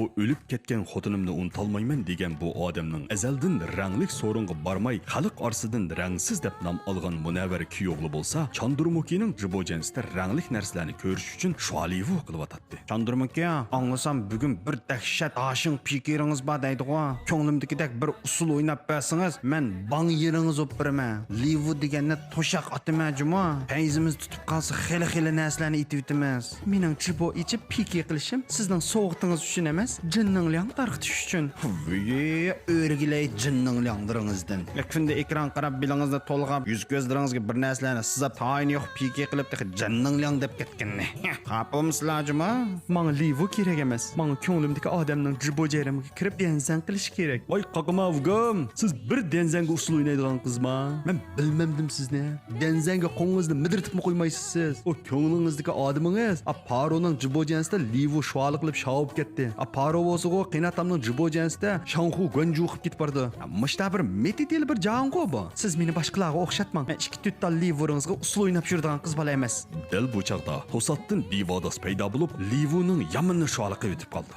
bu o'lib ketgan xotinimni unutolmayman degan bu odamning azaldan ranglik so'ringa barmay xalq orasidan rangsiz deb nom olgan munavvar kuyovli bo'lsa, Chandurmukining jibojansida ranglik narsalarni ko'rish uchun shualivu qilyotdi. Chandurmuki, anglasam bugun bir dahshat ashin fikiringiz bor deydi-ku. Ko'nglimdagidek bir usul o'ynab bersangiz, men bang yeringiz o'p beraman. Livu deganni to'shaq otaman juma. Payzimiz tutib qolsa xili narsalarni itib o'tamiz. Mening jibo ichib piki qilishim sizning sovuqtingiz uchun emas, jinning lang tarqitish uchun. O'rgilay jinning langdiringizdan. Kunda ekran qarab bilingizni to'lg'ab, yuz ko'zlaringizga bir narsalarni sizab tayini yo'q piki qilib jinning lang deb ketganni. Qapimsizlar juma? Menga livu kerak emas. Menga ko'nglimdagi odamning jibo jarimga kirib denzang qilish kerak. Voy qaqamavgam, siz bir denzanga usul o'ynaydigan qizma. Men bilmamdim sizni. Denzanga qo'ngingizni midirtibmi qo'ymaysiz siz? O ko'nglingizdagi odamingiz, Paroning jibojansida livu shvali qilib shavib ketdi. Paro bo'lsa-ku qinatamning jibojansida Shanxu Gwanju qilib ketib bordi. Mishta bir metidel bir jango bu. Siz meni boshqalarga o'xshatmang. Men 2-4 ta livuringizga usul o'ynab yuradigan qiz bola emas. Dal bu chaqda to'satdan divodas paydo bo'lib, livuning yamanni shvali qilib o'tib qoldi.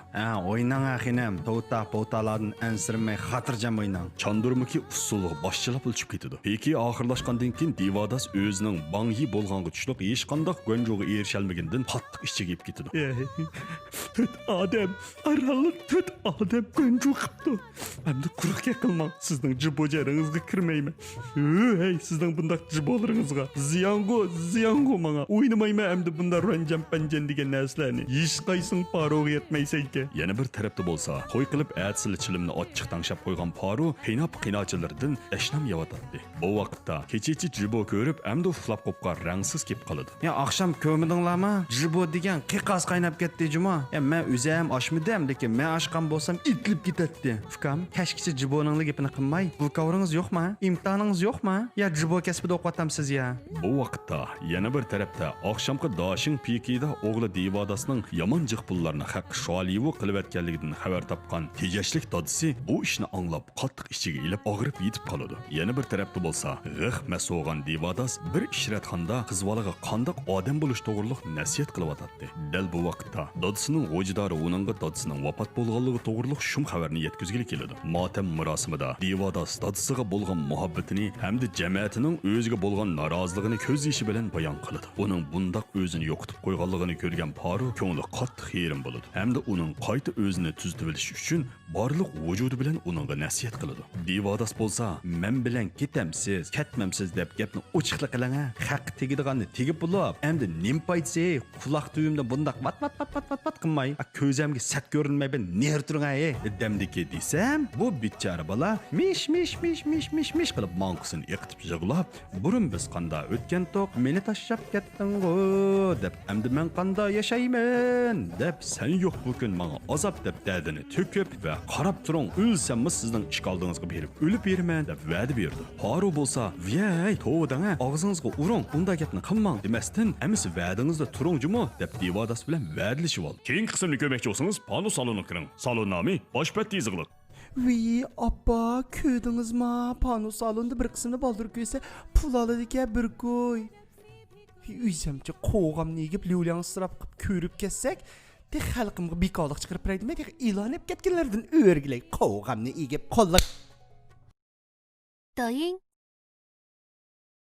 O'ynang axinam, to'ta-potalardan ansirmay xotirjam o'ynang. Chandurmuki usulga boshchilab o'lchib ketdi. Peki oxirlashgandan keyin divodas o'zining bangyi bo'lganga tushliq hech qanday Gwanjuga erishalmagandan qattiq ishga kelib ketdi. To'rt odam, aralliq to'rt odam Gwanju qilibdi. Endi quruq qilmang, sizning jibojaringizga kirmayman. Hey, sizning bunday jibolaringizga ziyongo menga o'ynamayman endi bunday ranjam panjan degan narsalarni. Hech qaysing Paroga yetmaysa ekan. Yana bir tarafda bo'lsa, qo'y qilib atsil chilimni ochiq tanglab qo'ygan Paro qiynoq-qiynochilardan dashnam yavatadi. Bu vaqtda kechichi jibo ko'rib, endi uxlab qopqa rangsiz kelib qoladi. Ya akşam ko'midinglarmi? Jibo degan qiqas qaynab ketdi juma. Ya men o'zim oshmidim, lekin men oshgan bo'lsam itlib ketadi. Ukam, kashkichi jiboning gapini qilmay, bu kavringiz yo'qmi? Imtihoningiz yo'qmi? Ya jibo kasbida o'qatamsiz ya. Bu vaqtda yana bir tarafda oqshomgi Dashing Pikida o'g'li Divodasning yomon jiq pullarni haq sholivu qilayotganligidan xabar topgan tejashlik dodisi bu ishni anglab qattiq ichiga ilib og'rib yetib qoladi. Yana bir tarafda bo'lsa, g'ih maso'g'an Divodas bir ishratxonda qizbolaga qandoq odam bo'lish to'g'riliq nasihat qilyotdi. Dal bu vaqtda dodisining o'jdori uningga dodisining vafot bo'lganligi to'g'riliq shum xabarni yetkazgili keladi. Motam marosimida Divodas dodisiga bo'lgan muhabbatini hamda jamiyatining o'ziga bo'lgan noroziligini ko'z yoshi bilan bayon qiladi. Uning bundoq o'zini yo'qotib qo'yganligini ko'rgan Paro ko'ngli qattiq yerim bo'ladi. Hamda uning qayta o'zini tuzitib olish uchun barliq vujudi bilan uningga nasihat qiladi. Divodas bo'lsa, men bilan ketamsiz, ketmamsiz deb gapni ochiqlik qiling. Haq tegadiganni tegib bo'lib, endi nim paytsi quloq tuyimda bundoq vat qilmay, ko'zimga sat ko'rinmay ben ner turing demdiki desam, bu bichara bola mish qilib manqusini yiqitib yig'lab, burun biz qanda o'tgan to'q meni tashlab ketding-ku deb, endi men qanda yashayman deb, sen yo'q bu kun menga azob deb dardini to'kib va qarab turing, o'lsammi sizning ish qoldingizga berib o'lib beraman deb va'da berdi. Paro bo'lsa, "Voy, to'g'ridang, og'zingizga uring, bunday gapni qilmang" demasdan, "Amisi va'dingizda turing-jumi" deb Divodas bilan va'dalashib oldi. Keyin qismni ko'makchi bo'lsangiz, pano saloniga kiring. Salon nomi boshpatda yozilgan. Vi appa ko'rdingizmi? Pano salonda bir qismini baldir ko'ysa, pul oladi ekan bir qo'y. Uysamcha qo'g'amni egib, lyuliyansirab qilib ko'rib ketsak, de xalqimga bekorlik chiqarib beraydi. Men e'lon etib ketganlardan o'rgilay qo'g'amni egib qo'llab. 抖音